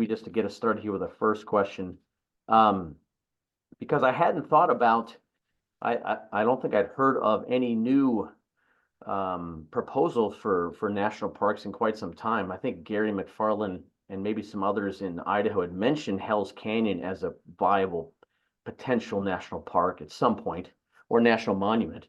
just to get us started here with a first question, um, because I hadn't thought about, I don't think I'd heard of any new proposals for national parks in quite some time. I think Gary McFarland and maybe some others in Idaho had mentioned Hell's Canyon as a viable potential national park at some point, or national monument.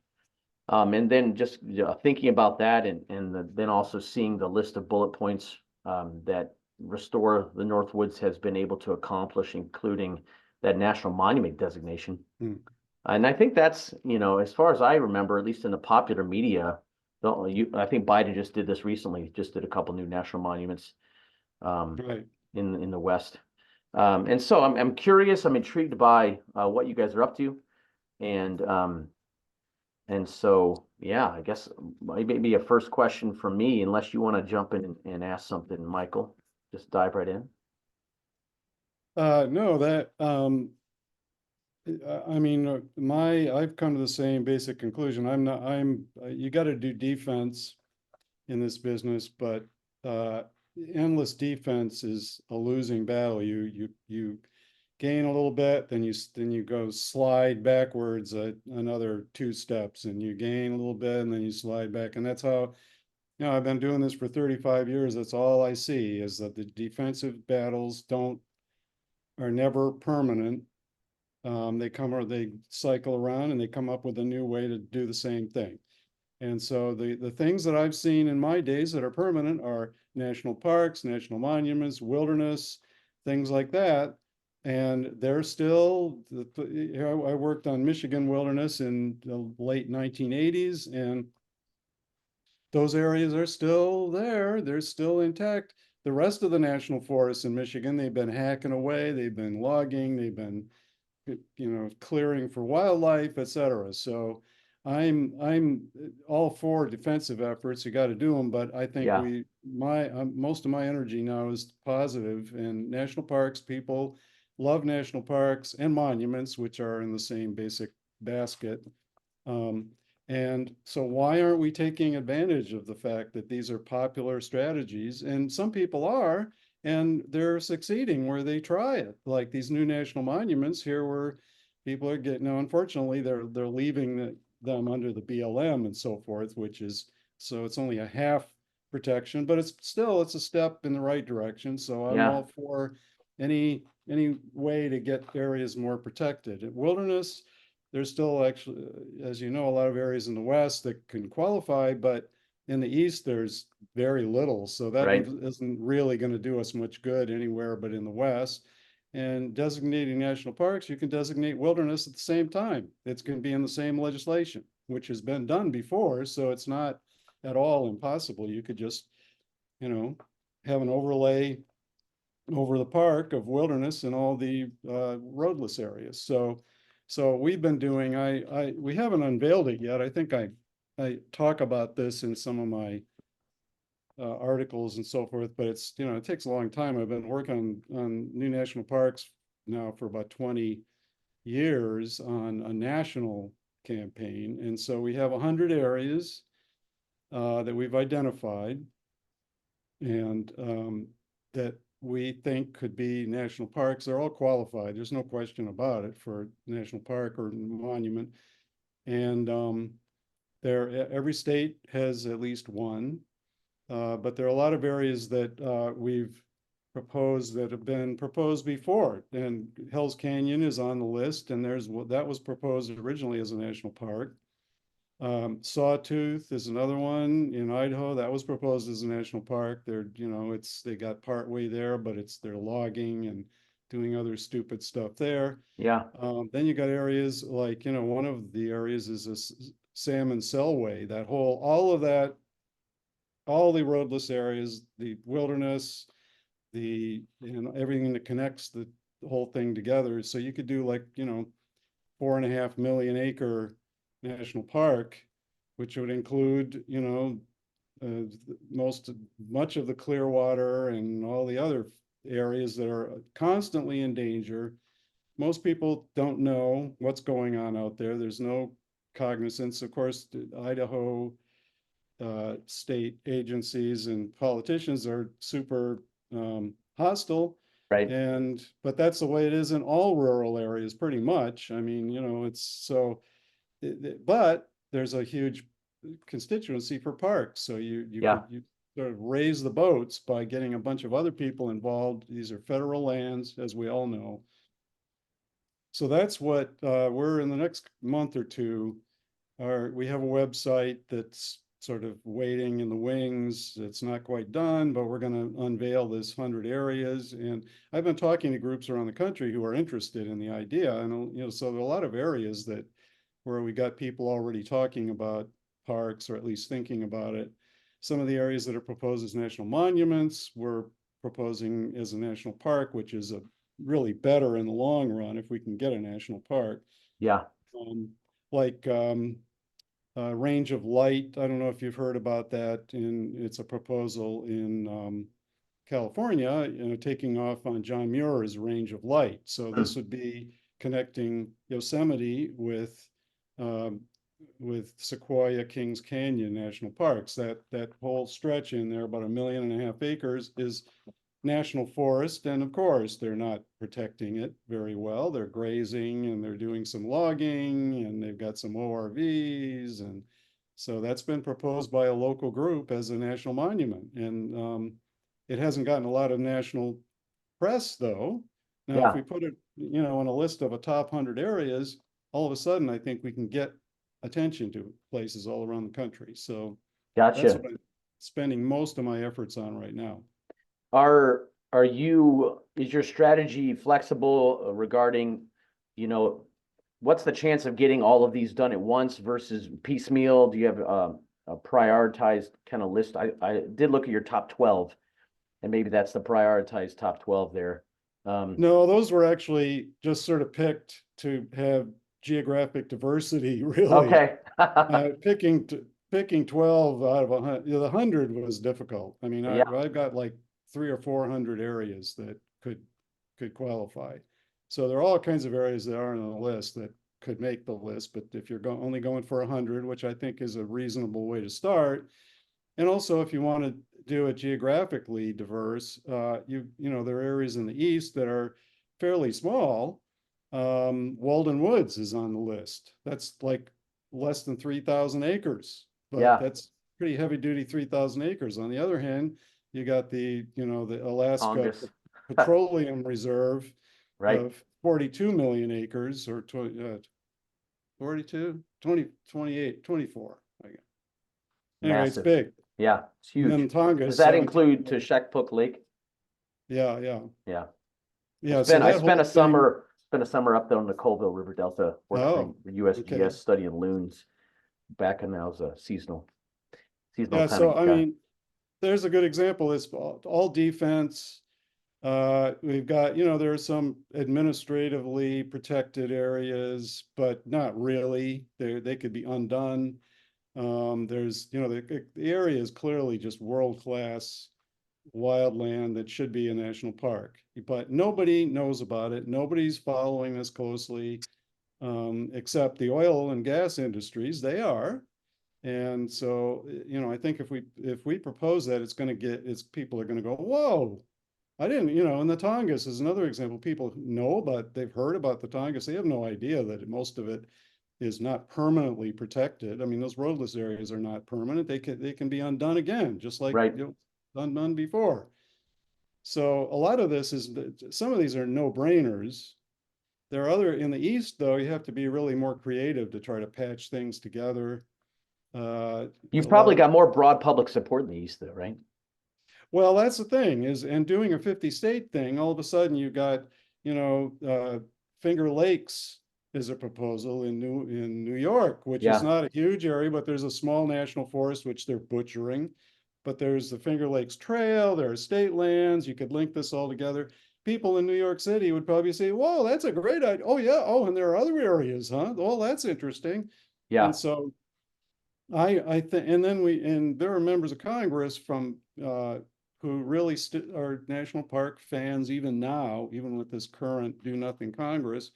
And then just thinking about that, then also seeing the list of bullet points that Restore the Northwoods has been able to accomplish, including that national monument designation. And I think that's, as far as I remember, at least in the popular media, I think Biden just did this recently, just did a couple new national monuments Right. in the West. And so I'm curious, I'm intrigued by what you guys are up to. And so, yeah, I guess maybe a first question from me, unless you want to jump in and ask something, Michael. Just dive right in. No, that I mean, I've come to the same basic conclusion. You got to do defense in this business, but endless defense is a losing battle. You gain a little bit, then you go slide backwards another 2 steps, and you gain a little bit, and then you slide back, and that's how. I've been doing this for 35 years. That's all I see is that the defensive battles are never permanent. They cycle around and they come up with a new way to do the same thing. And so the things that I've seen in my days that are permanent are national parks, national monuments, wilderness, things like that. And they're still, I worked on Michigan wilderness in the late 1980s, and those areas are still there. They're still intact. The rest of the national forests in Michigan, they've been hacking away, they've been logging, they've been clearing for wildlife, et cetera. So I'm all for defensive efforts. You got to do them, but I think Yeah, most of my energy now is positive. And national parks, people love national parks and monuments, which are in the same basic basket. Um, and so why aren't we taking advantage of the fact that these are popular strategies? And some people are, and they're succeeding where they try it, like these new national monuments here, where people are getting. Now, unfortunately, they're leaving them under the BLM and so forth, which is so it's only a half protection, but it's a step in the right direction. So I'm yeah, all for any way to get areas more protected. In wilderness, there's still actually, as you know, a lot of areas in the West that can qualify, but in the East, there's very little. So that right. isn't really going to do us much good anywhere but in the West. And designating national parks, you can designate wilderness at the same time. It's going to be in the same legislation, which has been done before. So it's not at all impossible. You could just, you know, have an overlay over the park of wilderness and all the roadless areas. So we've been doing, we haven't unveiled it yet. I think I talk about this in some of my articles and so forth, but it takes a long time. I've been working on new national parks now for about 20 years on a national campaign. And so we have 100 areas that we've identified and that we think could be national parks. They're all qualified. There's no question about it for national park or monument. And every state has at least one. But there are a lot of areas that we've proposed that have been proposed before. And Hell's Canyon is on the list, and that was proposed originally as a national park. Sawtooth is another one in Idaho that was proposed as a national park. They got part way there, but they're logging and doing other stupid stuff there. Yeah, Then you got areas like, one of the areas is a salmon sellway. All the roadless areas, the wilderness, everything that connects the whole thing together. So you could do 4.5 million acre national park, which would include, much of the Clearwater and all the other areas that are constantly in danger. Most people don't know what's going on out there. There's no cognizance. Of course, the Idaho state agencies and politicians are super hostile Right. But that's the way it is in all rural areas, pretty much. I mean, it's so, but there's a huge constituency for parks. So Yeah. you sort of raise the boats by getting a bunch of other people involved. These are federal lands, as we all know. So that's what we're in the next month or two. We have a website that's sort of waiting in the wings. It's not quite done, but we're going to unveil this 100 areas. And I've been talking to groups around the country who are interested in the idea. And, so there are a lot of areas where we got people already talking about parks, or at least thinking about it. Some of the areas that are proposed as national monuments, we're proposing as a national park, which is really better in the long run if we can get a national park. Yeah. Um, like Range of Light. I don't know if you've heard about that. It's a proposal in California, taking off on John Muir's Range of Light. So this would be connecting Yosemite um, with Sequoia, Kings Canyon National Parks. That whole stretch in there, about 1.5 million acres, is national forest. And of course, they're not protecting it very well. They're grazing and they're doing some logging and they've got some ORVs. And so that's been proposed by a local group as a national monument. And it hasn't gotten a lot of national press, though. Now, if Yeah. we put it, on a list of a top 100 areas, all of a sudden, I think we can get attention to places all around the country. So that's Gotcha. what I'm spending most of my efforts on right now. Is your strategy flexible regarding, you know, what's the chance of getting all of these done at once versus piecemeal? Do you have a prioritized kind of list? I did look at your top 12, and maybe that's the prioritized top 12 there. No, those were actually just sort of picked to have geographic diversity, really. Okay. Picking 12 out of 100, the 100 was difficult. I mean, Yeah. I've got like 300 or 400 areas that could qualify. So there are all kinds of areas that aren't on the list that could make the list. But if you're only going for 100, which I think is a reasonable way to start, and also if you want to do it geographically diverse, there are areas in the east that are fairly small. Walden Woods is on the list. That's like less than 3,000 acres, but Yeah. that's pretty heavy duty 3,000 acres. On the other hand, you got the Alaska Congress. Petroleum Reserve Right. of 42 million acres, or 42, 20, 28, 24. Anyway, it's Massive. big. Yeah. It's And then huge. Tonga Does is that 17. include Tashekpuk Lake? Yeah, yeah. Yeah. Yeah, so I that spent whole a thing. summer up there on the Colville River Delta working Oh, for USGS okay. studying loons back when I was a seasonal Yeah, kind so of I guy. mean, there's a good example. It's all defense. We've got, there are some administratively protected areas, but not really. They could be undone. There's, the area is clearly just world-class wildland that should be a national park, but nobody knows about it. Nobody's following this closely, except the oil and gas industries. They are. And so, I think if we propose that, people are going to go, whoa, I didn't, and the Tongass is another example. People know about, they've heard about the Tongass. They have no idea that most of it is not permanently protected. I mean, those roadless areas are not permanent. They can be undone again, just like, Right. undone before. So a lot of this some of these are no-brainers. There are in the East, though, you have to be really more creative to try to patch things together. A You've lot probably of got more broad public support in the East, though, right? Well, that's the thing and doing a 50 state thing, all of a sudden you've got, Finger Lakes is a proposal in New York, which is Yeah. not a huge area, but there's a small national forest, which they're butchering. But there's the Finger Lakes Trail, there are state lands, you could link this all together. People in New York City would probably say, whoa, that's a great idea. Oh yeah, oh, and there are other areas, huh? Oh, that's interesting. And Yeah. so I think, and then there are members of Congress from who really are national park fans even now, even with this current do nothing Congress.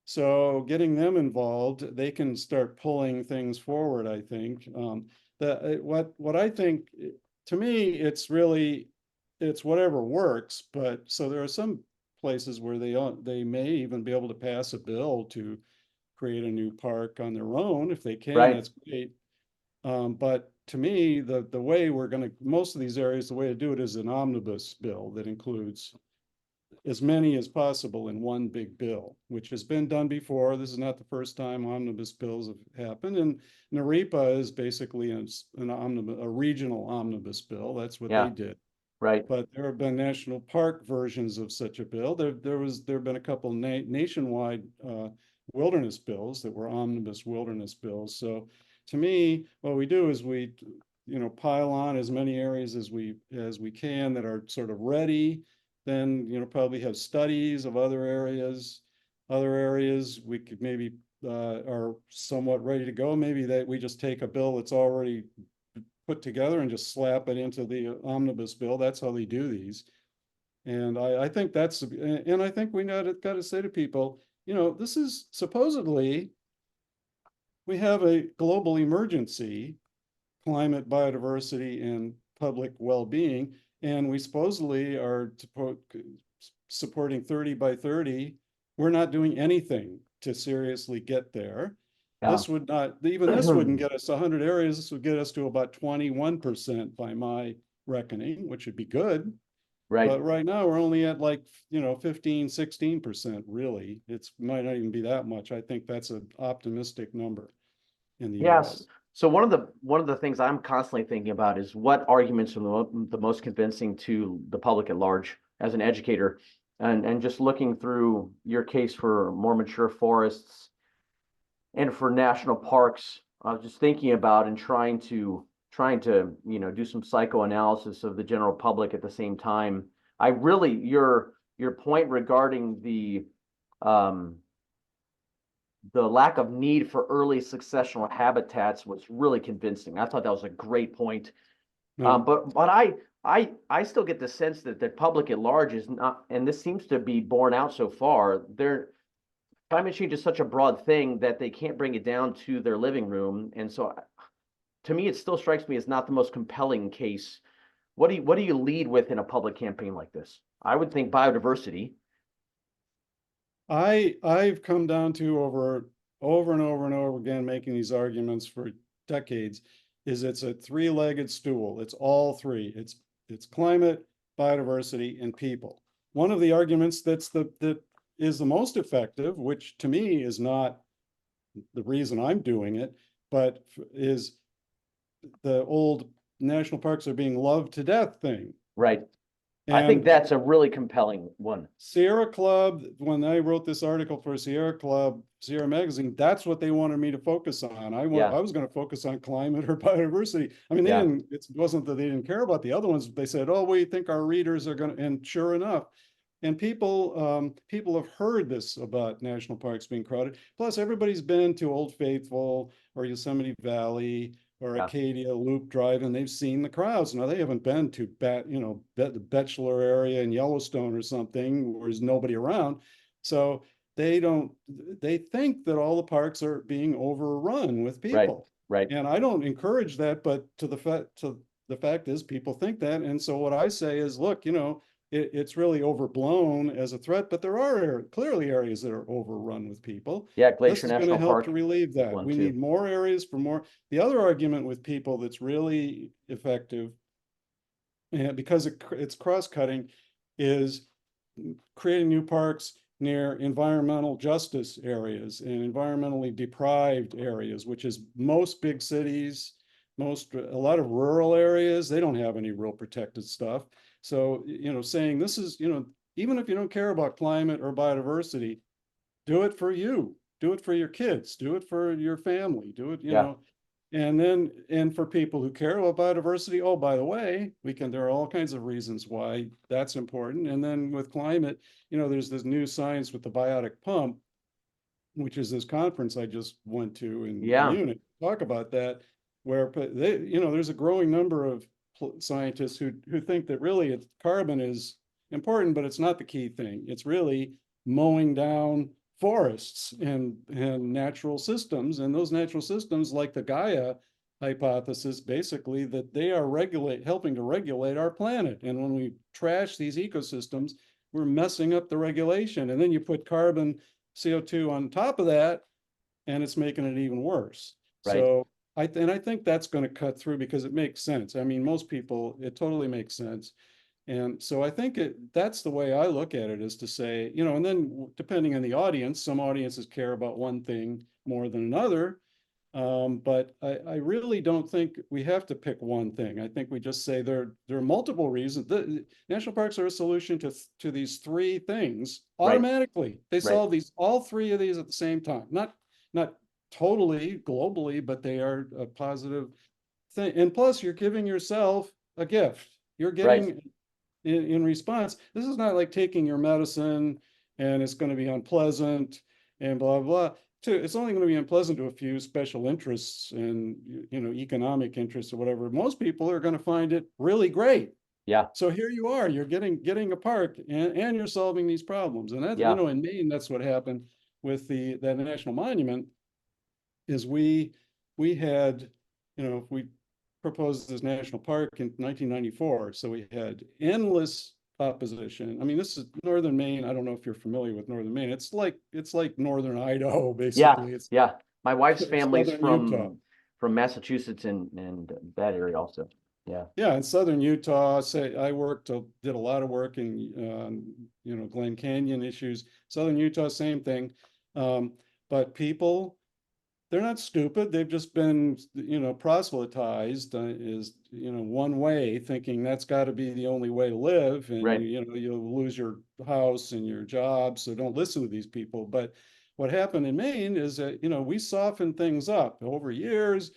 So getting them involved, they can start pulling things forward. I think what I think, to me, it's really it's whatever works, but so there are some places where they may even be able to pass a bill to create a new park on their own. If they can, Right. that's great. But to me, the way we're gonna, most of these areas, the way to do it is an omnibus bill that includes as many as possible in one big bill, which has been done before. This is not the first time omnibus bills have happened. And NAREPA is basically an omnibus, a regional omnibus bill. That's what they Yeah. did. Right. But there have been national park versions of such a bill. There have been a couple nationwide wilderness bills that were omnibus wilderness bills. So to me, what we do is we, pile on as many areas as we can that are sort of ready. Then, probably have studies of other areas. Other areas we could maybe are somewhat ready to go. Maybe that we just take a bill that's already put together and just slap it into the omnibus bill. That's how they do these. And I think and I think we got to say to people, this is supposedly, we have a global emergency, climate, biodiversity, and public well-being, and we supposedly are supporting 30 by 30. We're not doing anything to seriously get there. Yeah. This would not, even this wouldn't get us 100 areas. This would get us to about 21% by my reckoning, which would be good. Right. But right now we're only at like, 15, 16% really. It's might not even be that much. I think that's an optimistic number in the Yes. US. So one of the things I'm constantly thinking about is what arguments are the most convincing to the public at large as an educator, and just looking through your case for more mature forests and for national parks. I was just thinking about and trying to do some psychoanalysis of the general public at the same time. I really your point regarding um the lack of need for early successional habitats was really convincing. I thought that was a great point. No, But I still get the sense that the public at large is not, and this seems to be borne out so far. Climate change is such a broad thing that they can't bring it down to their living room, and so to me, it still strikes me as not the most compelling case. What do you lead with in a public campaign like this? I would think biodiversity. I've come down to over and over and over again, making these arguments for decades, is it's a three-legged stool. It's all three. It's climate, biodiversity, and people. One of the arguments that is the most effective, which to me is not the reason I'm doing it, but is the old national parks are being loved to death thing. Right. I think And that's a really compelling one. Sierra Club, when I wrote this article for Sierra Club, Sierra Magazine, that's what they wanted me to focus on. I Yeah. was going to focus on climate or biodiversity. I mean, Yeah. it wasn't that they didn't care about the other ones. They said, oh, we think our readers are going to, and sure enough, and people have heard this about national parks being crowded. Plus, everybody's been to Old Faithful or Yosemite Valley or Yeah. Acadia Loop Drive, and they've seen the crowds. Now they haven't been to the Bachelor area in Yellowstone or something where there's nobody around. So they don't. They think that all the parks are being overrun with Right. people, Right. and I don't encourage that. But the fact is, people think that, and so what I say is, look, it's really overblown as a threat, but there are clearly areas that are overrun with people. Yeah. This Glacier is going to National help to Park relieve is that. one We need too. more areas for more. The other argument with people that's really effective, and because it's cross-cutting, is creating new parks near environmental justice areas and environmentally deprived areas, which is most big cities, a lot of rural areas, they don't have any real protected stuff. So, saying this is, even if you don't care about climate or biodiversity, do it for you, do it for your kids, do it for your family, do it, Yeah. and for people who care about biodiversity, oh, by the way, there are all kinds of reasons why that's important. And then with climate, there's this new science with the biotic pump, which is this conference I just went to in Yeah. Munich, talk about that, where there's a growing number of scientists who think that really carbon is important, but it's not the key thing. It's really mowing down forests and natural systems. And those natural systems, like the Gaia hypothesis, basically, that they are helping to regulate our planet. And when we trash these ecosystems, we're messing up the regulation. And then you put carbon CO2 on top of that, and it's making it even worse. Right, So I think that's going to cut through because it makes sense. I mean, most people, it totally makes sense. And so I think that's the way I look at it, is to say, and then depending on the audience, some audiences care about one thing more than another. But I really don't think we have to pick one thing. I think we just say there are multiple reasons. The national parks are a solution to these three things right, automatically. They right, solve all three of these at the same time. Not totally globally, but they are a positive thing. And plus, you're giving yourself a gift. You're right. getting in response. This is not like taking your medicine and it's going to be unpleasant and blah blah. It's only going to be unpleasant to a few special interests and economic interests or whatever. Most people are going to find it really great. Yeah, So here you are, you're getting a park and you're solving these problems. And that, yeah, in Maine, that's what happened with that national monument. Is we had, we proposed this national park in 1994. So we had endless opposition. I mean, this is northern Maine. I don't know if you're familiar with northern Maine. It's like northern Idaho, yeah, basically. It's yeah. My wife's family's southern Utah. from Massachusetts and that area also. Yeah, Yeah, in southern Utah, say I did a lot of work in Glen Canyon issues. Southern Utah, same thing. But people, they're not stupid. They've just been, proselytized is, one way, thinking that's got to be the only way to live. And right. you'll lose your house and your job. So don't listen to these people. But what happened in Maine is that, we softened things up over years.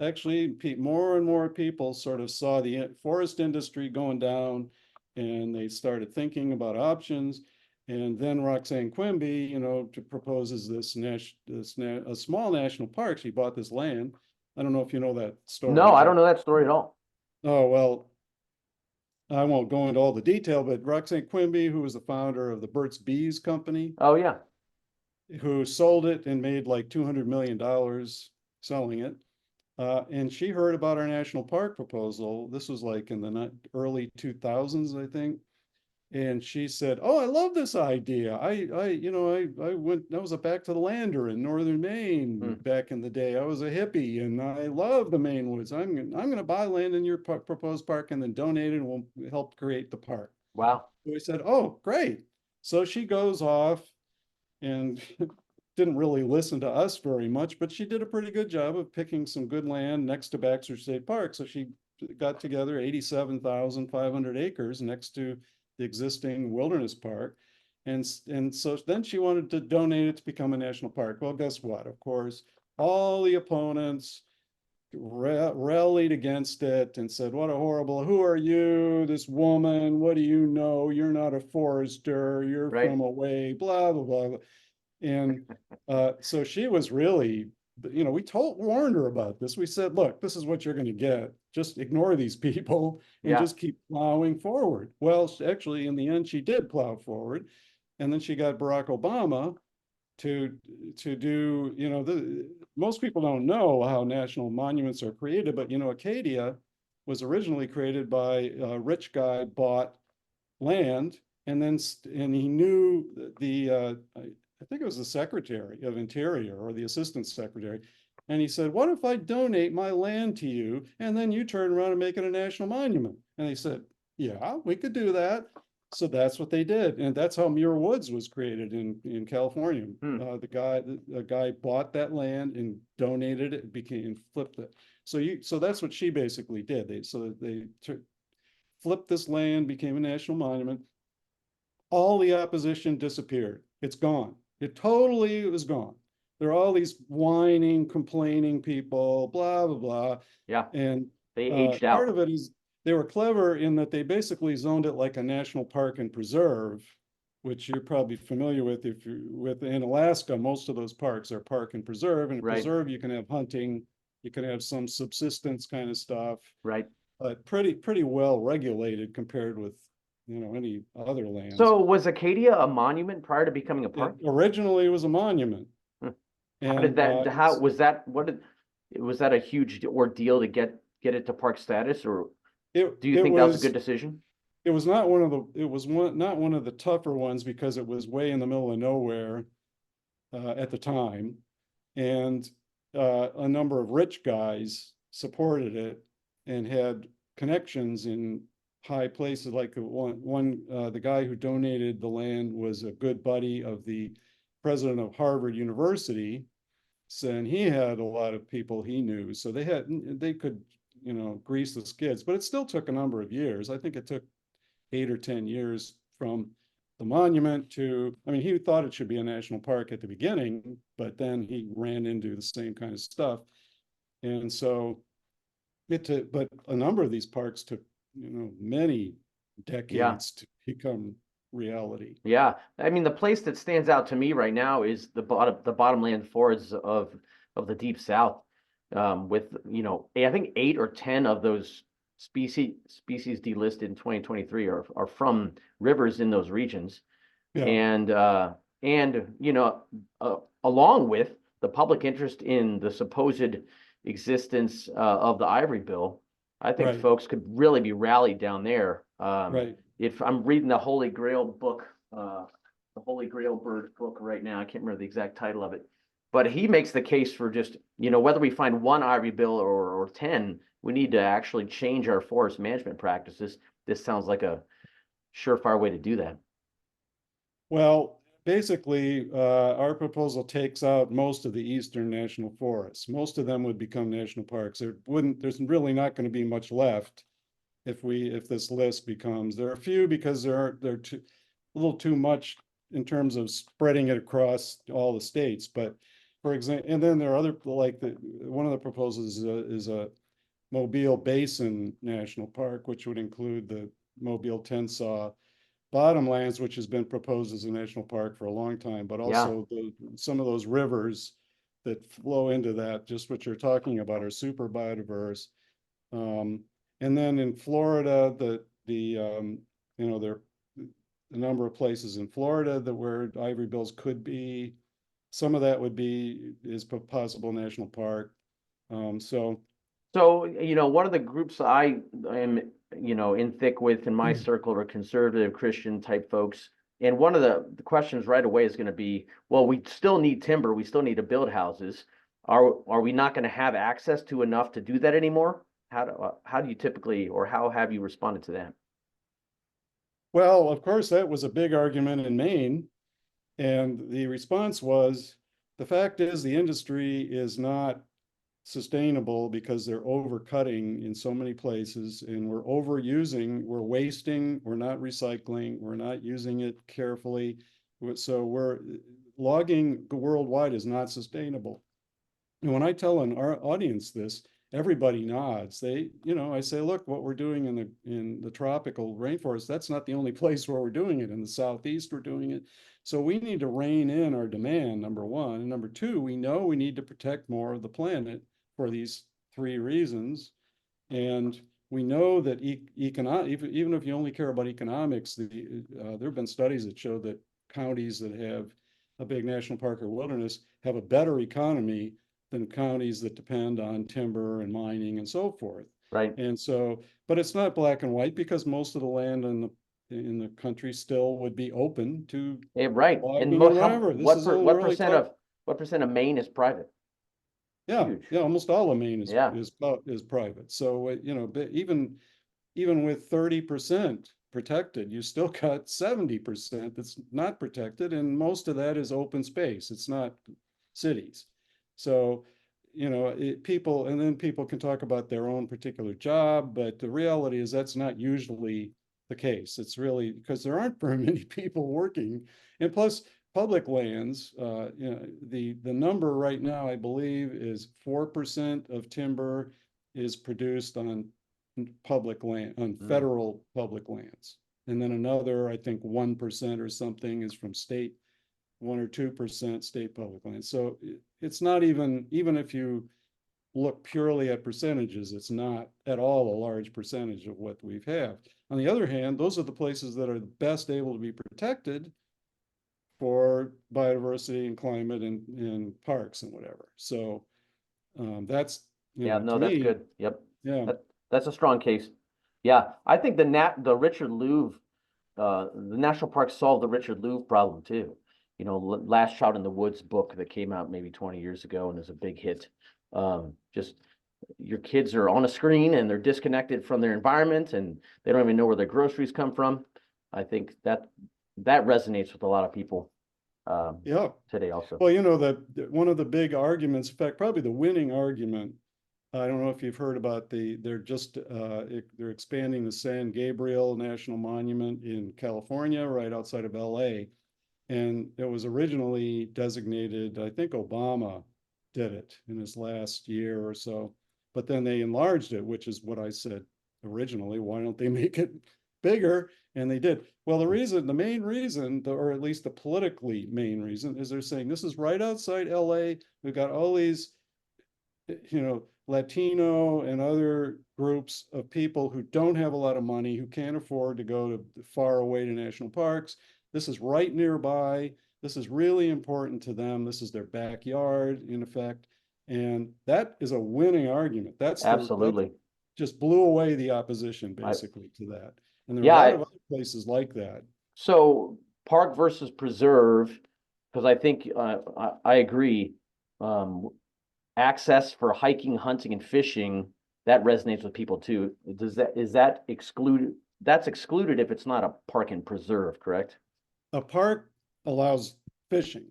Actually, more and more people sort of saw the forest industry going down and they started thinking about options. And then Roxanne Quimby, proposes a small national park. She bought this land. I don't know if you know that story No, I don't exactly. know that story at all. Oh, well, I won't go into all the detail, but Roxanne Quimby, who was the founder of the Burt's Bees Company, Oh, yeah. who sold it and made like $200 million selling it. And she heard about our national park proposal. This was like in the early 2000s, I think. And she said, "Oh, I love this idea. I was a back to the lander in northern Maine Hmm. back in the day. I was a hippie and I love the Maine woods. I'm going to buy land in your proposed park and then donate it and we'll help create the park." Wow. So we said, "Oh, great." So she goes off and didn't really listen to us very much, but she did a pretty good job of picking some good land next to Baxter State Park. So she got together 87,500 acres next to the existing wilderness park. And so then she wanted to donate it to become a national park. Well, guess what? Of course, all the opponents rallied against it and said, "What a horrible, who are you, this woman? What do you know? You're not a forester. You're Right. from away, blah, blah, blah." And so she was really, we warned her about this. We said, "Look, this is what you're going to get. Just ignore these people and Yeah. just keep plowing forward." Well, actually, in the end, she did plow forward. And then she got Barack Obama to do, most people don't know how national monuments are created, but, Acadia was originally created by a rich guy bought land and he knew I think it was the Secretary of Interior or the Assistant Secretary. And he said, "What if I donate my land to you and then you turn around and make it a national monument?" And they said, "Yeah, we could do that." So that's what they did. And that's how Muir Woods was created in California. Hmm. The guy bought that land and donated it, flipped it. So that's what she basically did. They flipped this land, became a national monument. All the opposition disappeared. It's gone. It totally was gone. There are all these whining, complaining people, blah, blah, blah. Yeah. And They aged part out. of it is they were clever in that they basically zoned it like a national park and preserve, which you're probably familiar with. If you in Alaska, most of those parks are park and preserve. And a Right. preserve, you can have hunting, you can have some subsistence kind of stuff, Right. but pretty well regulated compared with any other lands. So was Acadia a monument prior to becoming a It park? originally was a monument, Hmm. How did and that, how was that, was that a huge ordeal to get it to park status, or do you It think that was a good was, decision? it was not one of the, it was not one of the tougher ones because it was way in the middle of nowhere at the time. And a number of rich guys supported it and had connections in high places. Like the guy who donated the land was a good buddy of the president of Harvard University. So, and he had a lot of people he knew. So they could, grease the skids, but it still took a number of years. I think it took 8 or 10 years from the monument to, I mean, he thought it should be a national park at the beginning, but then he ran into the same kind of stuff. And so but a number of these parks took, many Yeah. decades to become reality. Yeah, I mean, the place that stands out to me right now is the bottomland forests of the Deep South, with I think 8 or 10 of those species delisted in 2023 are from rivers in those regions, Yeah, and along with the public interest in the supposed existence of the Ivory Bill, I think right, folks could really be rallied down there. right. If I'm reading the Holy Grail book, the Holy Grail bird book right now, I can't remember the exact title of it, but he makes the case for just, whether we find one Ivory Bill or 10, we need to actually change our forest management practices. This sounds like a surefire way to do that. Well, basically, our proposal takes out most of the eastern national forests. Most of them would become national parks. There's really not going to be much left if this list becomes, there are a few because they're a little too much in terms of spreading it across all the states. But for example, and then there are other, like one of the proposals is a Mobile Basin National Park, which would include the Mobile Tensaw Bottomlands, which has been proposed as a national park for a long time, but Yeah. also some of those rivers that flow into that, just what you're talking about, are super biodiverse. And then in Florida, there are a number of places in Florida that where ivory bills could be. Some of that is possible national park. So So, one of the groups I am, in thick with in my circle are conservative Christian type folks. And one of the questions right away is going to be, well, we still need timber. We still need to build houses. Are we not going to have access to enough to do that anymore? How do you typically, or how have you responded to that? well, of course, that was a big argument in Maine. And the response was, the fact is the industry is not sustainable because they're overcutting in so many places and we're overusing, we're wasting, we're not recycling, we're not using it carefully. So logging worldwide is not sustainable. And when I tell our audience this, everybody nods. I say, look, what we're doing in the tropical rainforest, that's not the only place where we're doing it. In the Southeast, we're doing it. So we need to rein in our demand, number one. And number two, we know we need to protect more of the planet for these three reasons. And we know that even if you only care about economics, there have been studies that show that counties that have a big national park or wilderness have a better economy than counties that depend on timber and mining and so forth. Right. And so, but it's not black and white because most of the land in the country still would be open to Yeah, right. And logging and whatever. This is all really tough. what percent of Maine is private? Yeah, Huge. yeah, almost all of Maine Yeah. is private. So but even with 30% protected, you still got 70% that's not protected, and most of that is open space. It's not cities. So, and then people can talk about their own particular job, but the reality is that's not usually the case. It's really because there aren't very many people working. And plus, public lands, the number right now, I believe, is 4% of timber is produced on public land, on Mm. federal public lands. And then another, I think 1% or something is from state, 1 or 2% state public land. So it's not even if you look purely at percentages, it's not at all a large percentage of what we have. On the other hand, those are the places that are best able to be protected for biodiversity and climate and parks and whatever. So That's, Yeah, to no, that's me, good. Yep. yeah, That's a strong case. Yeah, I think the Richard Louv, the national park solved the Richard Louv problem too. You know, Last Child in the Woods book that came out maybe 20 years ago and is a big hit. Just your kids are on a screen and they're disconnected from their environment and they don't even know where their groceries come from. I think that resonates with a lot of people yeah. today also. Well, one of the big arguments, in fact, probably the winning argument, I don't know if you've heard about they're expanding the San Gabriel National Monument in California, right outside of LA. And it was originally designated, I think Obama did it in his last year or so, but then they enlarged it, which is what I said originally. Why don't they make it bigger? And they did. Well, the main reason, or at least the politically main reason, is they're saying this is right outside LA. We've got all these, Latino and other groups of people who don't have a lot of money, who can't afford to go to far away to national parks. This is right nearby. This is really important to them. This is their backyard, in effect. And that is a winning argument. That Absolutely. just blew away the opposition I, basically to that. And there are a lot yeah, of other places like that. so park versus preserve, because I think I agree. Um, Access for hiking, hunting, and fishing, that resonates with people too. Is that excluded? That's excluded if it's not a park and preserve, correct? A park allows fishing.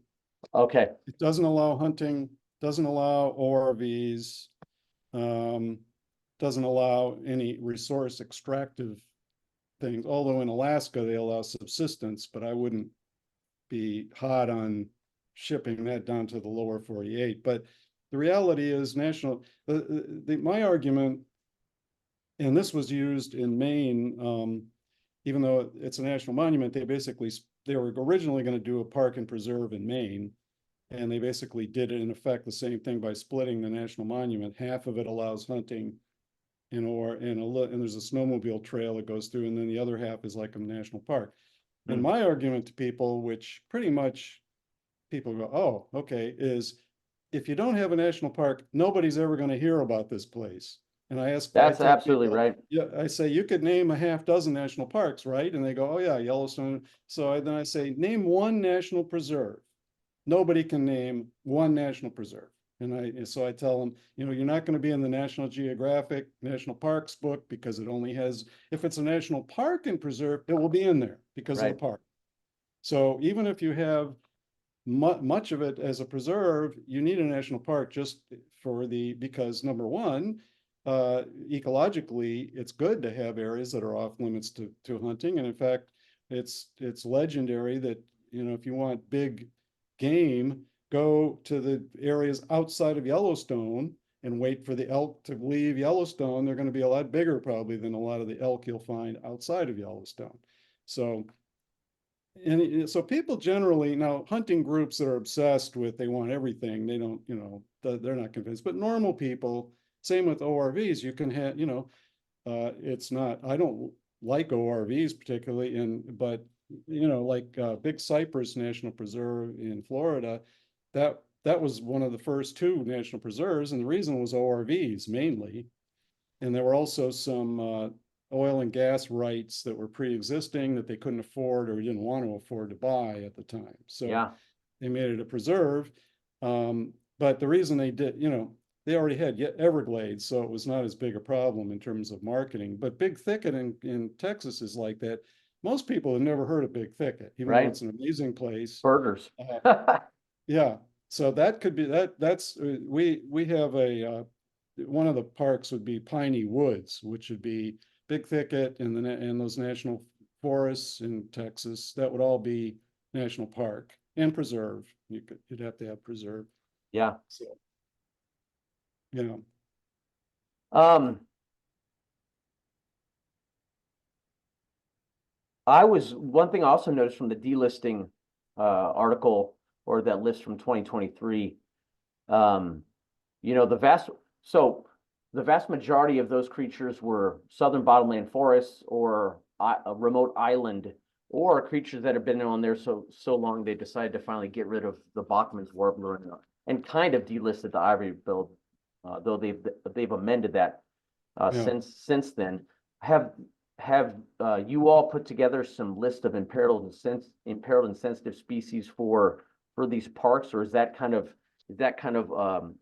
Okay, It doesn't allow hunting, doesn't allow ORVs, doesn't allow any resource extractive things. Although in Alaska, they allow subsistence, but I wouldn't be hot on shipping that down to the lower 48. But the reality is my argument, and this was used in Maine, even though it's a national monument, they were originally going to do a park and preserve in Maine. And they basically did it in effect the same thing by splitting the national monument. Half of it allows hunting and there's a snowmobile trail that goes through, and then the other half is like a national park. And my argument to people, which pretty much people go, oh, okay, is if you don't have a national park, nobody's ever going to hear about this place. And I that's tell absolutely people, right. yeah, I say, you could name a half dozen national parks, right? And they go, oh yeah, Yellowstone. Then I say, name one national preserve. Nobody can name one national preserve. So I tell them, you're not going to be in the National Geographic National Parks book because if it's a national park and preserve, it will be in there because of the Right. park. So even if you have much of it as a preserve, you need a national park because number one, ecologically, it's good to have areas that are off limits to hunting. And in fact, it's legendary that, if you want big game, go to the areas outside of Yellowstone and wait for the elk to leave Yellowstone. They're going to be a lot bigger probably than a lot of the elk you'll find outside of Yellowstone. So people generally, now hunting groups that are obsessed with, they want everything, they don't, they're not convinced, but normal people, same with ORVs, you can have, it's not, I don't like ORVs particularly, but like Big Cypress National Preserve in Florida, that was one of the first two national preserves, and the reason was ORVs mainly. And there were also some oil and gas rights that were pre-existing that they couldn't afford or didn't want to afford to buy at the time. So Yeah. they made it a preserve. But the reason they did, they already had Everglades, so it was not as big a problem in terms of marketing. But Big Thicket in Texas is like that. Most people have never heard of Big Thicket, even though Right. it's an amazing place. Burgers. Yeah, so that could be that's we have one of the parks would be Piney Woods, which would be Big Thicket and those national forests in Texas. That would all be national park and preserve. You'd have to have preserve. Yeah. So, yeah. Um, one thing I also noticed from the delisting article or that list from 2023, um, the vast majority of those creatures were southern bottomland forests or a remote island or creatures that have been on there so long they decided to finally get rid of the Bachman's warbler and kind of delisted the ivory-billed though they've amended that Yeah. since then. Have you all put together some list of imperiled and sensitive species for these parks, or is that kind of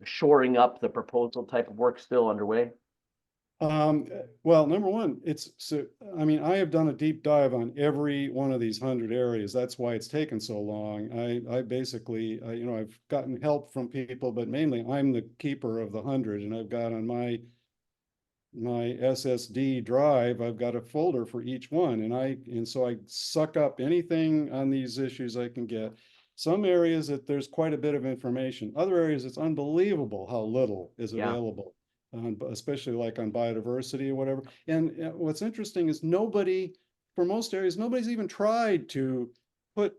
shoring up the proposal type of work still underway? Well, number one, I mean, I have done a deep dive on every one of these 100 areas. That's why it's taken so long. I basically, you know, I've gotten help from people, but mainly I'm the keeper of the 100, and I've got on my SSD drive, I've got a folder for each one, and so I suck up anything on these issues I can get. Some areas that there's quite a bit of information. Other areas it's unbelievable how little is Yeah, available, especially like on biodiversity or whatever. And what's interesting is for most areas, nobody's even tried to put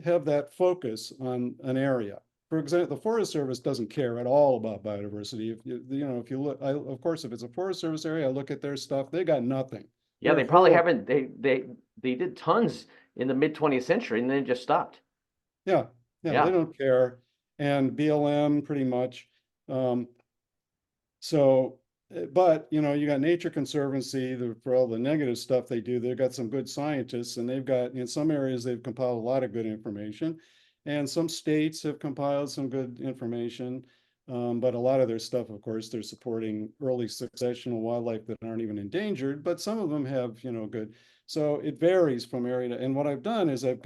have that focus on an area. For example, the Forest Service doesn't care at all about biodiversity. If if you look, of course, if it's a Forest Service area, I look at their stuff, they got nothing. yeah, They're they probably horrible. haven't. They did tons in the mid 20th century and then just stopped. Yeah, yeah, they Yeah, don't care. And BLM pretty much. Um, So, but you got Nature Conservancy for all the negative stuff they do. They've got some good scientists, and they've got in some areas they've compiled a lot of good information, and some states have compiled some good information. But a lot of their stuff, of course, they're supporting early successional wildlife that aren't even endangered. But some of them have, good. So it varies from area to. And what I've done is I'm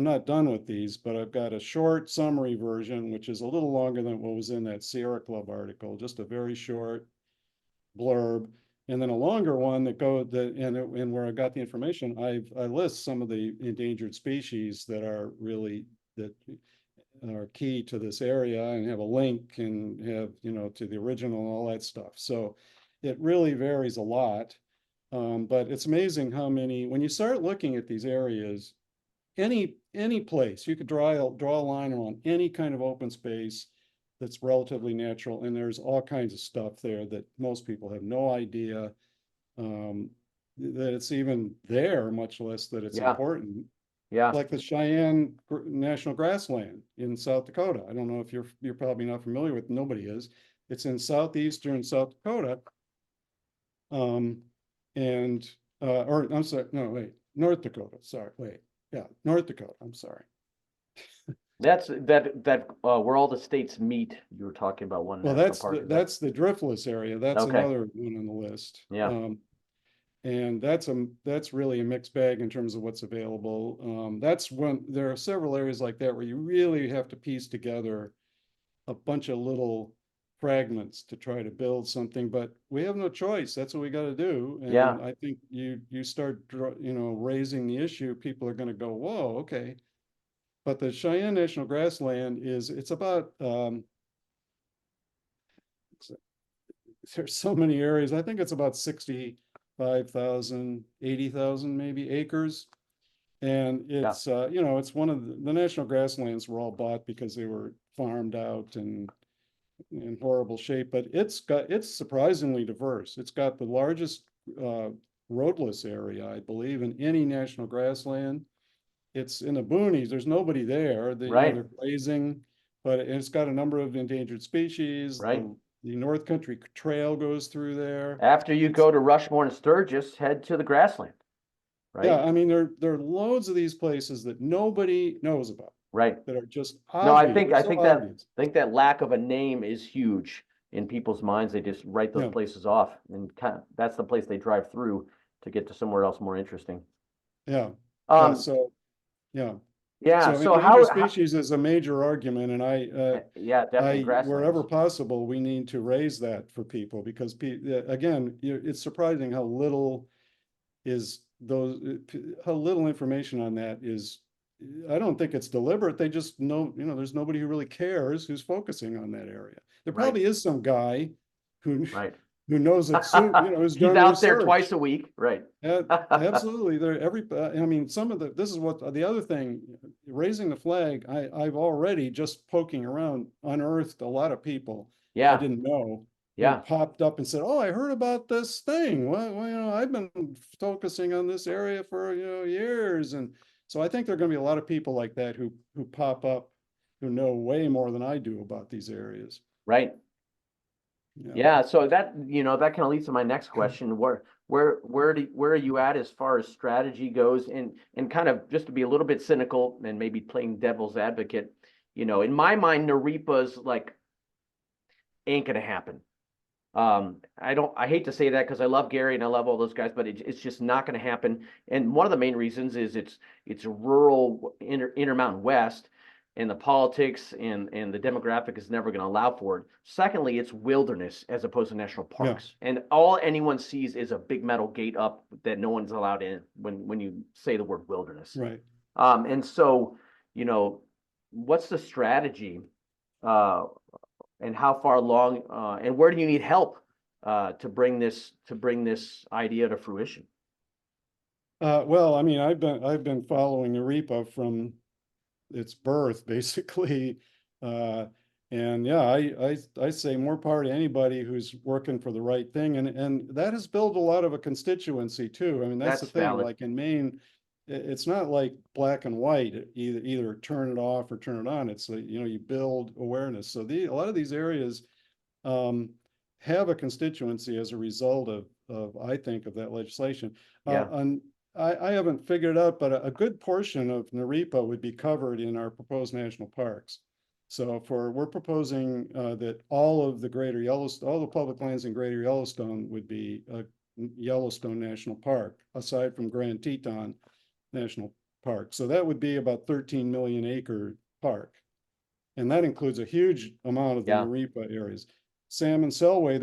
not done with these, but I've got a short summary version, which is a little longer than what was in that Sierra Club article, just a very short blurb. And then a longer one and where I got the information, I list some of the endangered species that are key to this area, and have a link and have, to the original and all that stuff. So it really varies a lot. But it's amazing how many, when you start looking at these areas, any place you could draw a line around any kind of open space that's relatively natural, and there's all kinds of stuff there that most people have no idea that it's even there, much less that it's yeah, important. yeah. Like the Cheyenne National Grassland in South Dakota. I don't know if you're probably not familiar with. Nobody is. It's in southeastern South Dakota, um, and or I'm sorry, no, wait, North Dakota. Sorry, wait. Yeah, North Dakota. I'm sorry. That where all the states meet. You were talking about one Well, national park. Is that that's the driftless area. That's okay? another one on the list. Yeah, And that's really a mixed bag in terms of what's available. That's when there are several areas like that where you really have to piece together a bunch of little fragments to try to build something, but we have no choice. That's what we got to do. yeah, And I think you start, raising the issue, people are going to go, whoa, okay. But the Cheyenne National Grassland it's about, there's so many areas. I think it's about 65,000, 80,000 maybe acres. And yeah. it's one of the national grasslands were all bought because they were farmed out and in horrible shape, but it's surprisingly diverse. It's got the largest roadless area, I believe, in any national grassland. It's in the boonies. There's nobody there. Right, They're grazing, but it's got a number of endangered species. right. The North Country Trail goes through there. After you It's go to Rushmore and Sturgis, head to the grassland. Yeah, Right, I mean, there are loads of these places that nobody knows about right. that are just No, I obvious. think They're I so think that obvious. think that lack of a name is huge in people's minds. They just write those Yeah, places off, and that's the place they drive through to get to somewhere else more interesting. yeah, yeah. Um, So yeah. yeah. So So endangered species is a major argument, and yeah, definitely wherever grasslands. possible, we need to raise that for people because again, it's surprising how little is those, how little information on that is. I don't think it's deliberate. They just know, there's nobody who really cares who's focusing on that area. There Right, probably is some guy who right. who knows it, who's He's done out there twice research. a week. Right. Absolutely. I mean, this is what the other thing, raising the flag, I've already just poking around, unearthed a lot of people I Yeah, didn't know who yeah. popped up and said, oh, I heard about this thing. Well, I've been focusing on this area for, years. And so I think there are going to be a lot of people like that who pop up who know way more than I do about these areas. Right. Yeah. Yeah, so that, that kind of leads to my next question. Where are you at as far as strategy goes? And kind of just to be a little bit cynical and maybe playing devil's advocate, in my mind, Narepa's like ain't gonna happen. I hate to say that because I love Gary and I love all those guys, but it's just not going to happen. And one of the main reasons is it's rural Intermountain West, and the politics and the demographic is never going to allow for it. Secondly, it's wilderness as opposed to national Yeah. parks, and all anyone sees is a big metal gate up that no one's allowed in when you say the word wilderness. Right. And so, what's the strategy? Uh, and how far along and where do you need help to bring this idea to fruition? Well, I mean, I've been following Arepa from its birth, basically. And yeah, I say more power to anybody who's working for the right thing. And that has built a lot of a constituency too. I mean, that's the That's thing, valid. like in Maine, it's not like black and white, either turn it off or turn it on. It's like, you build awareness. So a lot of these areas have a constituency as a result of I think, of that legislation. Yeah. And I haven't figured it out, but a good portion of Narepa would be covered in our proposed national parks. So we're proposing that all of the greater Yellowstone, all the public lands in greater Yellowstone would be a Yellowstone National Park, aside from Grand Teton National Park. So that would be about 13 million acre park. And that includes a huge amount of the Yeah. Narepa areas. Salmon Selway,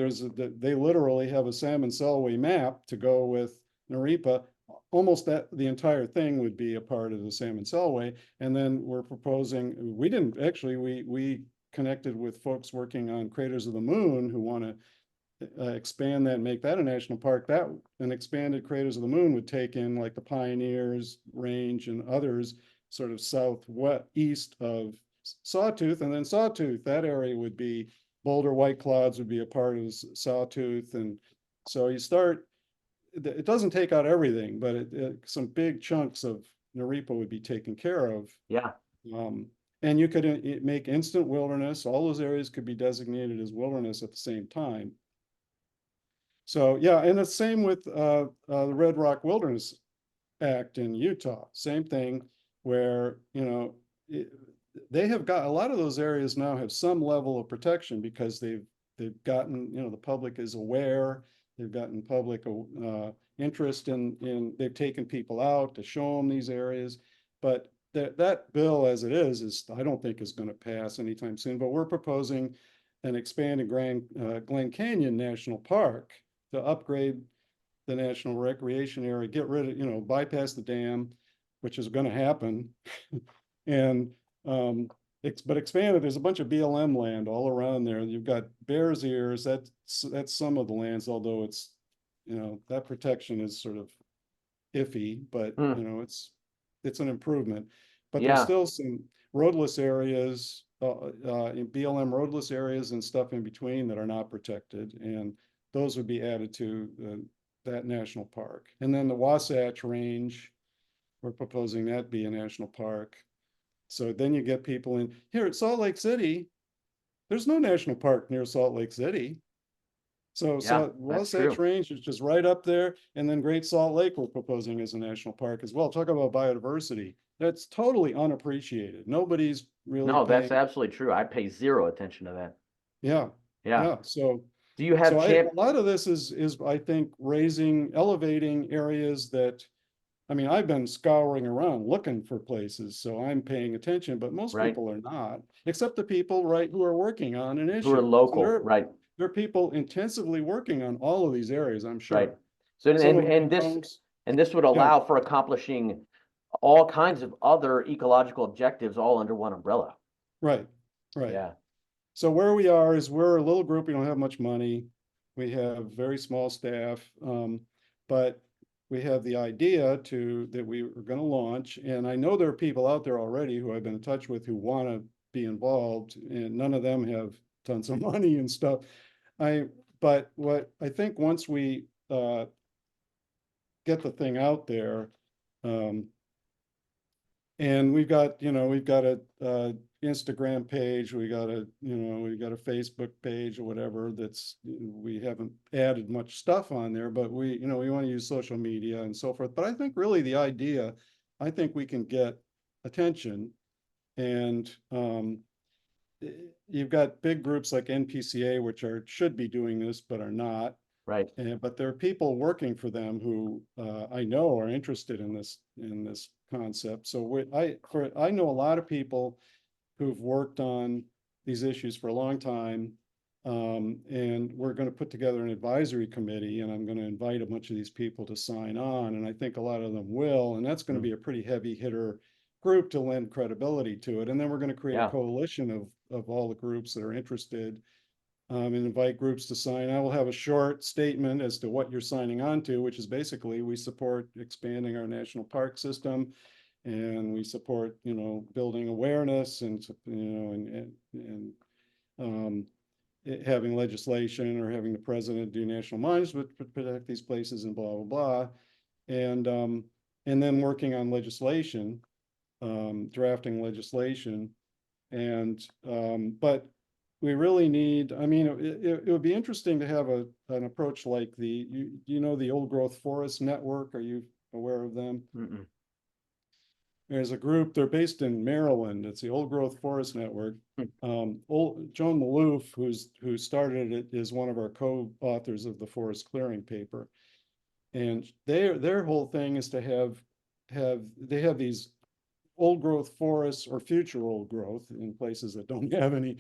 they literally have a Salmon Selway map to go with Narepa. Almost the entire thing would be a part of the Salmon Selway. And then we're proposing, we connected with folks working on Craters of the Moon who want to expand that and make that a national park. That an expanded Craters of the Moon would take in like the Pioneers Range and others sort of southwest of Sawtooth, and then Sawtooth, that area would be Boulder White Clouds would be a part of Sawtooth. And so it doesn't take out everything, but some big chunks of Narepa would be taken care of. Yeah. And you could make instant wilderness. All those areas could be designated as wilderness at the same time. So yeah, and the same with the Red Rock Wilderness Act in Utah. Same thing, where they have got a lot of those areas now have some level of protection because they've gotten, the public is aware, they've gotten public interest in they've taken people out to show them these areas. But that bill as it is I don't think is going to pass anytime soon. But we're proposing an expanded Glen Canyon National Park to upgrade the national recreation area, get rid of, bypass the dam, which is going to happen. And but expanded, there's a bunch of BLM land all around there. You've got Bears Ears, that's some of the lands, although it's, that protection is sort of iffy, but it's an improvement. But there's Yeah. still some roadless areas, in BLM roadless areas and stuff in between that are not protected, and those would be added to that national park. And then the Wasatch Range, we're proposing that be a national park. So then you get people in here at Salt Lake City. There's no national park near Salt Lake City. So Yeah, that's Wasatch true. Range is just right up there. And then Great Salt Lake we're proposing as a national park as well. Talk about biodiversity. That's totally unappreciated. Nobody's really No, that's paying. absolutely true. I pay zero attention to that. Yeah. Yeah. Yeah. So Do you have a champ? lot of this is I think elevating areas that, I mean, I've been scouring around looking for places, so I'm paying attention, but most Right. people are not, except the people, right, who are working on an Who are issue. So local, right? there are people intensively working on all of these areas, I'm Right. sure. So Some of it becomes, this would yeah, allow for accomplishing all kinds of other ecological objectives all under one umbrella. right, right. Yeah. So where we are is we're a little group, we don't have much money. We have very small staff, but we have the idea that we are going to launch. And I know there are people out there already who I've been in touch with who want to be involved, and none of them have tons of money and stuff. But what I think once we get the thing out there, And we've got, we've got a Instagram page, we got we got a Facebook page or whatever we haven't added much stuff on there, but we want to use social media and so forth. But I think really the idea, I think we can get attention and you've got big groups like NPCA, which should be doing this, but are not. Right. But there are people working for them who I know are interested in this concept. So I know a lot of people who've worked on these issues for a long time. And we're going to put together an advisory committee, and I'm going to invite a bunch of these people to sign on. And I think a lot of them will. And that's going to be a pretty heavy hitter group to lend credibility to it. And then we're going to create a Yeah. coalition of all the groups that are interested, and invite groups to sign. I will have a short statement as to what you're signing on to, which is basically we support expanding our national park system, and we support, building awareness and, and having legislation or having the president do national monuments to protect these places and blah, blah, blah. And then working on legislation, drafting legislation. But we really need, I mean, it would be interesting to have an approach like the Old Growth Forest Network. Are you aware of them? Mm-mm. There's a group, they're based in Maryland. It's the Old Growth Forest Network. Joan Maloof, who started it, is one of our co-authors of the forest clearing paper. And their whole thing is to they have these old growth forests or future old growth in places that don't have any,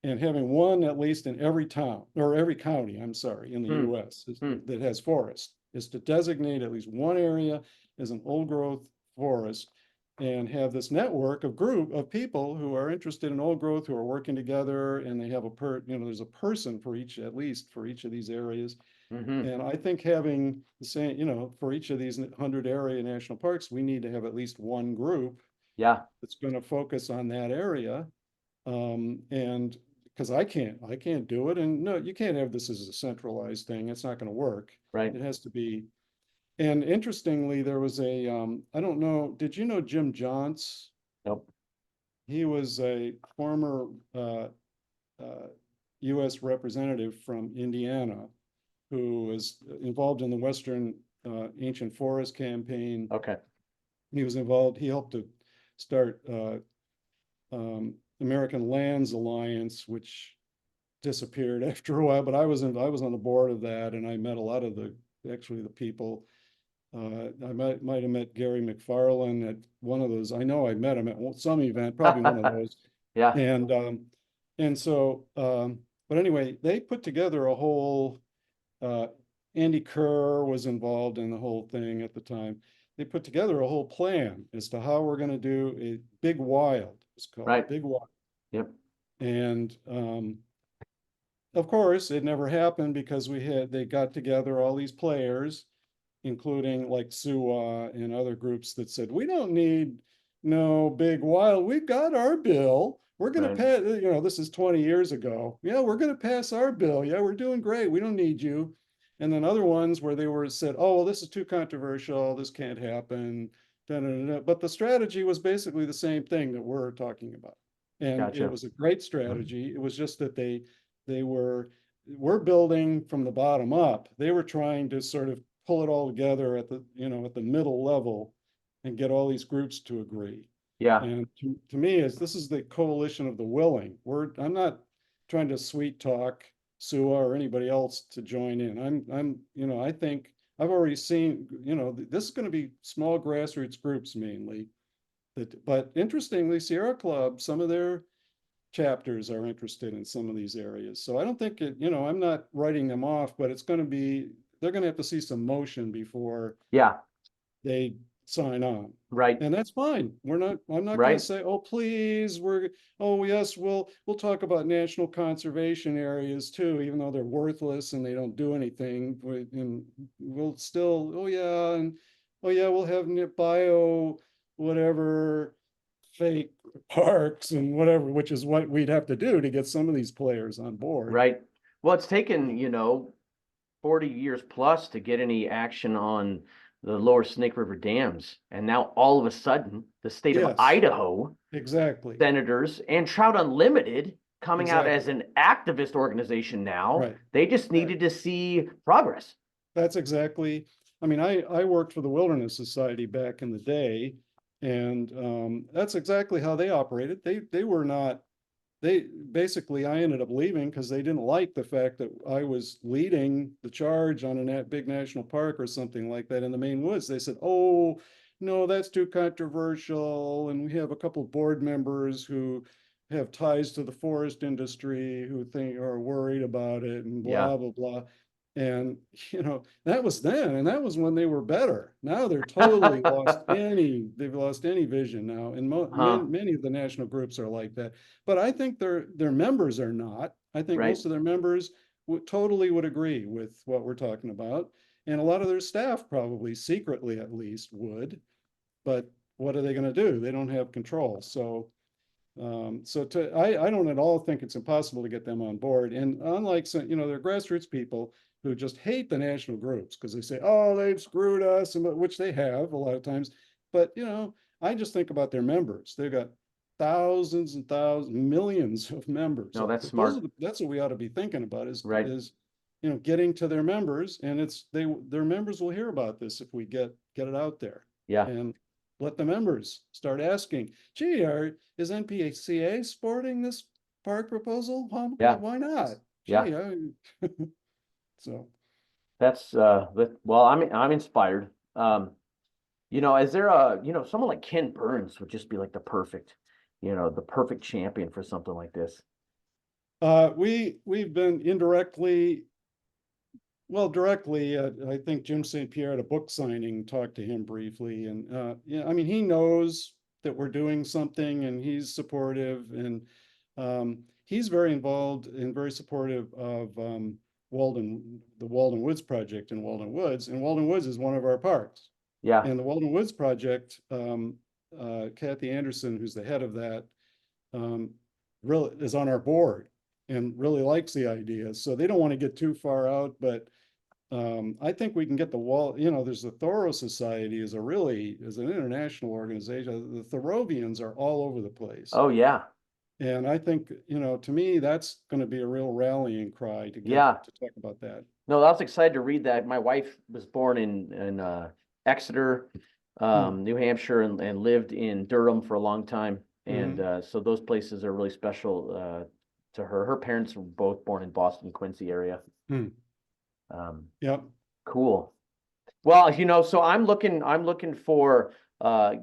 and having one at least in every town or every county, I'm sorry, in the US that has forest, is to designate at least one area as an old growth forest and have this network of group of people who are interested in old growth, who are working together, and they have there's a person for each, at least for each of these areas. Mm-hmm. And I think having the same, for each of these 100 area national parks, we need to have at least one group Yeah. that's going to focus on that area. And because I can't do it. And no, you can't have this as a centralized thing. It's not going to work. Right. It has to be. And interestingly, there was I don't know, did you know Jim Johns? Nope. He was a former US representative from Indiana who was involved in the Western Ancient Forest Campaign. Okay. He was involved, he helped to start American Lands Alliance, which disappeared after a while, but I was on the board of that, and I met a lot of the people. I might have met Gary McFarland at one of those. I know I met him at some event, probably one of those. Yeah. And so, but anyway, they put together a whole, Andy Kerr was involved in the whole thing at the time. They put together a whole plan as to how we're going to do a Big Wild. It's called Right. Big Wild. Yep. And of course, it never happened because they got together all these players, including like SUA and other groups that said, we don't need no Big Wild. We've got our bill. We're going to pass, this is 20 years ago. Yeah, we're going to pass our bill. Yeah, we're doing great. We don't need you. And then other ones where they were said, oh, well, this is too controversial. This can't happen. Da, da, da, da. But the strategy was basically the same thing that we're talking about. And Gotcha. it was a great strategy. It was just that we're building from the bottom up. They were trying to sort of pull it all together at the middle level and get all these groups to agree. Yeah. And to me, this is the coalition of the willing. I'm not trying to sweet talk SUA or anybody else to join in. I think I've already seen, this is going to be small grassroots groups mainly. But interestingly, Sierra Club, some of their chapters are interested in some of these areas. So I don't think I'm not writing them off, but they're going to have to see some motion before they sign on. Right. And that's fine. I'm not going to say, oh, please, yes, we'll talk about national conservation areas too, even though they're worthless and they don't do anything. And we'll still, we'll have bio, whatever, fake parks and whatever, which is what we'd have to do to get some of these players on board. Right. Well, it's taken, 40 years plus to get any action on the lower Snake River dams. And now all of a sudden, the state of Yes, Idaho exactly, senators and Trout Unlimited coming out as exactly, an activist organization now. right. They just Right. needed to see progress. That's exactly, I mean, I worked for the Wilderness Society back in the day, and that's exactly how they operated. They were not, they basically, I ended up leaving because they didn't like the fact that I was leading the charge on a big national park or something like that in the Maine woods. They said, "Oh, no, that's too controversial." And we have a couple of board members who have ties to the forest industry who think are worried about it and Yeah, blah, blah, blah. And, that was then, and that was when they were better. Now they're totally they've lost any vision now. And huh? many of the national groups are like that. But I think their members are not. I think Right. most of their members totally would agree with what we're talking about. And a lot of their staff probably secretly at least would. But what are they going to do? They don't have control. I don't at all think it's impossible to get them on board. And unlike some, they're grassroots people who just hate the national groups because they say, oh, they've screwed us, and which they have a lot of times. But I just think about their members. They've got thousands and thousands, millions of members. No, that's smart. That's what we ought to be thinking about Right. is getting to their members, and their members will hear about this if we get it out there. Yeah. And let the members start asking, gee, is NPCA supporting this park proposal? Yeah. Why not? Yeah. Gee, so. That's well, I'm inspired. Is there someone like Ken Burns would just be like the perfect champion for something like this. We've been indirectly, well, directly, I think Jim St. Pierre at a book signing talked to him briefly, and yeah, I mean, he knows that we're doing something, and he's supportive, and he's very involved and very supportive of the Walden Woods project in Walden Woods, and Walden Woods is one of our parks. Yeah. And the Walden Woods project, Kathy Anderson, who's the head of that, really is on our board and really likes the idea. So they don't want to get too far out, but I think we can get there's the Thoreau Society is an international organization. The Thoreauvians are all over the place. Oh yeah. And I think, to me, that's going to be a real rallying cry to Yeah. talk about that. No, I was excited to read that. My wife was born in Exeter, New Hampshire, and lived in Durham for a long time. And so those places are really special to her. Her parents were both born in Boston, Quincy area. Yep. Cool. Well, so I'm looking for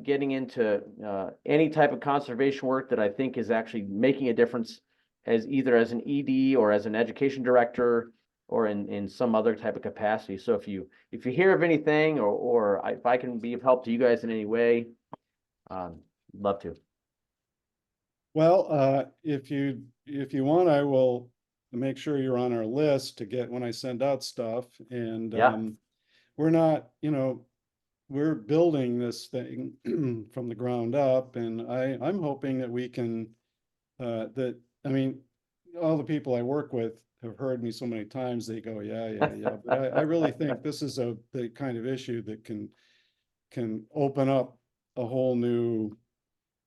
getting into any type of conservation work that I think is actually making a difference either as an ED or as an education director or in some other type of capacity. So if you hear of anything or if I can be of help to you guys in any way, love to. Well, if you want, I will make sure you're on our list to get when I send out stuff. And Yeah. we're not, we're building this thing from the ground up, and I'm hoping that we can I mean, all the people I work with have heard me so many times, they go, yeah, yeah, yeah. But I really think this is the kind of issue that can open up a whole new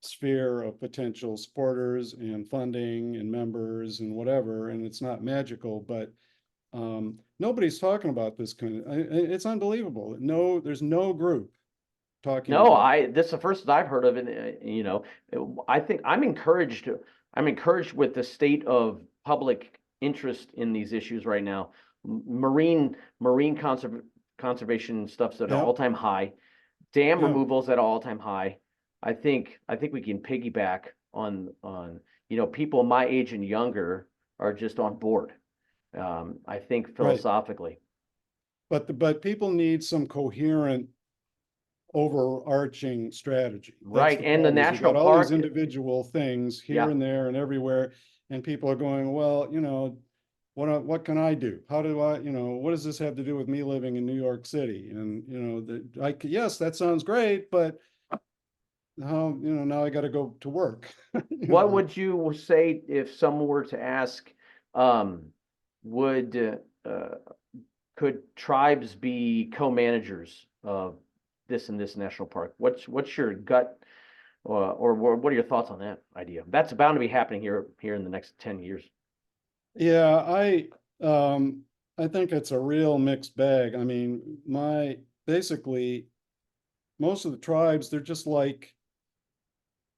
sphere of potential supporters and funding and members and whatever. And it's not magical, but nobody's talking about this it's unbelievable. No, there's no group talking No, about this is the first that I've heard of it. I think I'm encouraged. I'm encouraged with the state of public interest in these issues right now. Marine conservation stuff's at an yeah, all-time high. Dam yeah, removals at an all-time high. I think we can piggyback on people my age and younger are just on board. I think right. philosophically. But people need some coherent overarching strategy. That's Right. the And the problem, is we national got all these park. individual things here Yeah. and there and everywhere, and people are going, well, what can I do? How do I, what does this have to do with me living in New York City? And, yes, that sounds great, but how, now I got to go to work. What would you say if someone were to ask, would could tribes be co-managers of this and this national park. What's your gut, or what are your thoughts on that idea? That's bound to be happening here in the next 10 years. Yeah, I think it's a real mixed bag. I mean, basically, most of the tribes, they're just like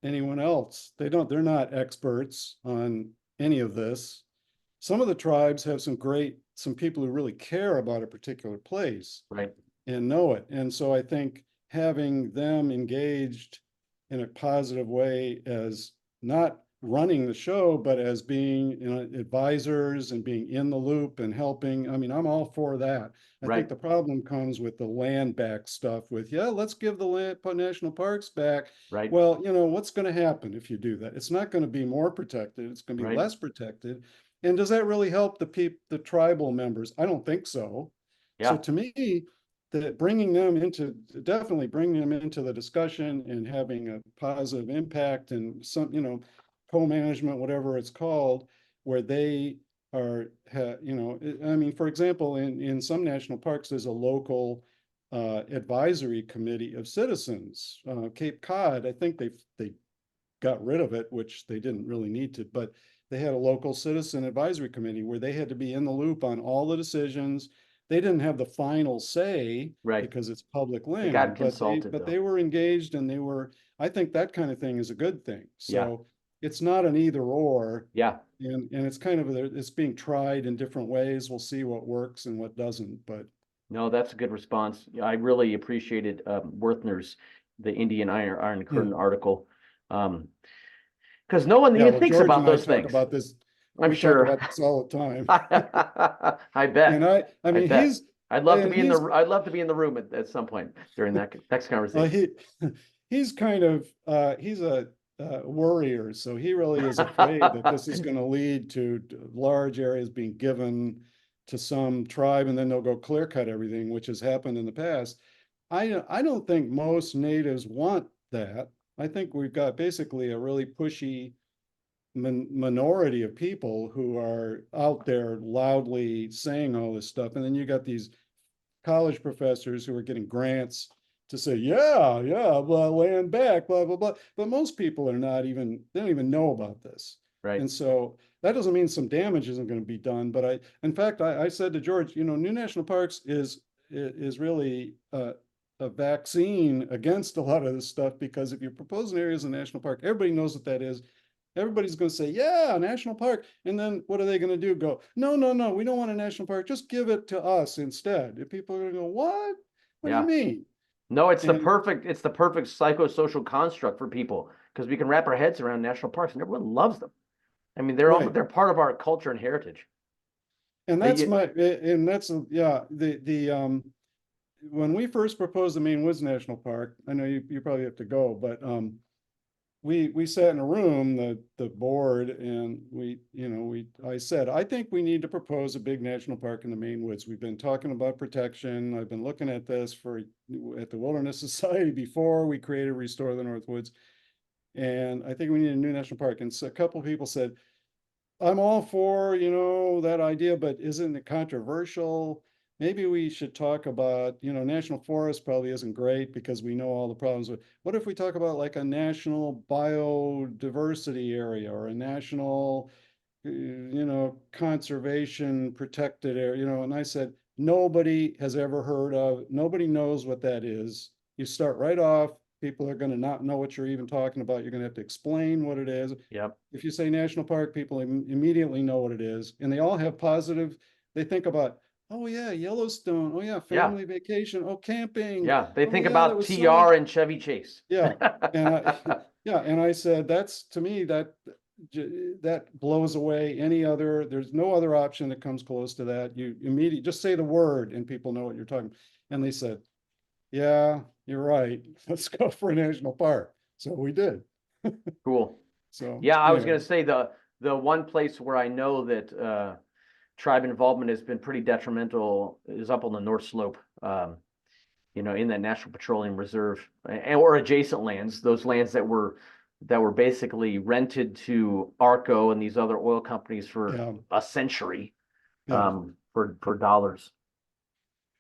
anyone else. They're not experts on any of this. Some of the tribes have some people who really care about a particular place Right, and know it. And so I think having them engaged in a positive way as not running the show, but as being, advisors and being in the loop and helping. I mean, I'm all for that. I think right, the problem comes with the land back stuff with, yeah, let's give the national parks back. right, Well, what's going to happen if you do that? It's not going to be more protected. It's going to be right. less protected. And does that really help the tribal members? I don't think so. So Yeah, to me, definitely bringing them into the discussion and having a positive impact and some, co-management, whatever it's called, where they I mean, for example, in some national parks, there's a local advisory committee of citizens. Cape Cod, I think they got rid of it, which they didn't really need to, but they had a local citizen advisory committee where they had to be in the loop on all the decisions. They didn't have the final say right. because it's public They got land, but consulted though. they were engaged and I think that kind of thing is a good thing. Yeah, So it's not an either or. yeah. And it's kind of, it's being tried in different ways. We'll see what works and what doesn't, but No, that's a good response. I really appreciated Werthner's the Indian Iron Curtain hmm. article. Because no one Yeah, even well, thinks George about and I those talk things. about this. I'm We talk sure. about this all the time. I And bet. I I mean, bet. and he's, I'd love to be in the room at some point during that next conversation. he, he's kind of, he's a worrier. So he really is afraid that this is going to lead to large areas being given to some tribe and then they'll go clear cut everything, which has happened in the past. I don't think most natives want that. I think we've got basically a really pushy minority of people who are out there loudly saying all this stuff. And then you got these college professors who are getting grants to say, yeah, yeah, blah, land back, blah, blah, blah. But most people they don't even know about this. Right. And so that doesn't mean some damage isn't going to be done. But in fact, I said to George, new national parks is really a vaccine against a lot of this stuff, because if you propose an area as a national park, everybody knows what that is. Everybody's going to say, yeah, national park. And then what are they going to do? Go, no, no, no, we don't want a national park. Just give it to us instead. If people are going to go, what? What do you Yeah. mean? No, And it's the perfect psychosocial construct for people because we can wrap our heads around national parks and everyone loves them. I mean, right. they're part of our culture and heritage. And Uh, you- yeah, when we first proposed the Maine Woods National Park, I know you probably have to go, but we sat in a room, the board, and I said, I think we need to propose a big national park in the Maine Woods. We've been talking about protection. I've been looking at this at the Wilderness Society before we created Restore the North Woods. And I think we need a new national park. And so a couple of people said, I'm all for, that idea, but isn't it controversial? Maybe we should talk about, national forest probably isn't great because we know all the problems with, what if we talk about like a national biodiversity area or a national, conservation protected area, and I said, nobody has ever heard of, nobody knows what that is. You start right off, people are going to not know what you're even talking about. You're going to have to explain what it is. Yep. If you say national park, people immediately know what it is, and they all have positive. They think about, oh yeah, Yellowstone. Oh yeah, Yeah. family vacation. Oh, camping. Yeah. They Oh think yeah, that about was so much. TR and Chevy Chase. Yeah, and yeah, and I said that's to me that blows away any other. There's no other option that comes close to that. You immediately just say the word, and people know what you're talking. And they said, yeah, you're right. Let's go for a national park. So we did. Cool. So Yeah, I was anyway, gonna say the one place where I know that tribe involvement has been pretty detrimental is up on the North Slope. In that National Petroleum Reserve or adjacent lands, those lands that were basically rented to Arco and these other oil companies for yeah, a century yeah. for dollars.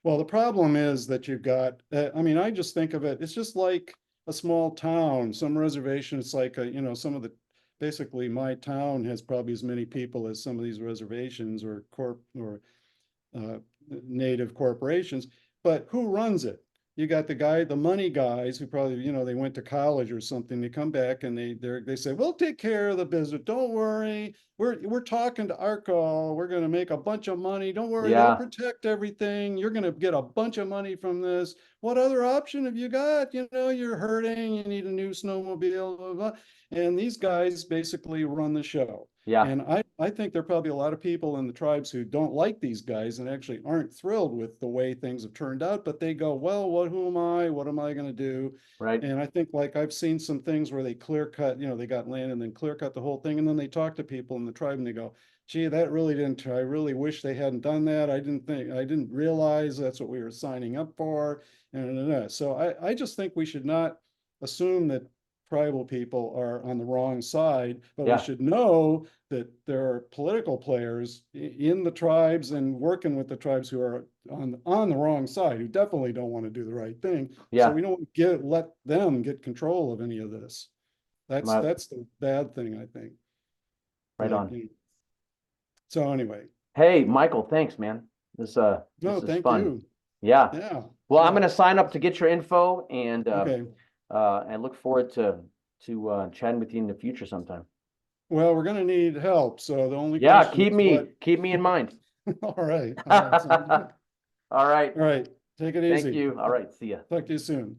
Well, the problem is that you've got, I mean, I just think of it, it's just like a small town, some reservation, it's like, some of the, basically my town has probably as many people as some of these reservations or uh, native corporations, but who runs it? You got the money guys who probably, they went to college or something. They come back and they say, "We'll take care of the business. Don't worry. We're talking to Arco. We're going to make a bunch of money. Don't worry. They'll Yeah, protect everything. You're going to get a bunch of money from this. What other option have you got? You're hurting. You need a new snowmobile, blah, blah, blah." And these guys basically run the show. yeah, And I think there are probably a lot of people in the tribes who don't like these guys and actually aren't thrilled with the way things have turned out, but they go, well, who am I? What am I going to do? right. And I think like I've seen some things where they clear cut, they got land and then clear cut the whole thing. And then they talk to people in the tribe and they go, gee, that really didn't, I really wish they hadn't done that. I didn't realize that's what we were signing up for. And so I just think we should not assume that tribal people are on the wrong side, but we Yeah, should know that there are political players in the tribes and working with the tribes who are on the wrong side, who definitely don't want to do the right thing. So yeah. we don't let them get control of any of this. That's My, that's the bad thing, I think. right But on. so anyway, Hey, Michael, thanks, man. This no, is thank fun. you. Yeah. Yeah, Well, I'm yeah. gonna sign up to get your info Okay. and look forward to chatting with you in the future sometime. Well, we're gonna need help. So the only Yeah, question is what? keep me in mind. All right. All right. Sounds good. All right. All right. Take it Thank easy. you. All right. See ya. Talk to you soon.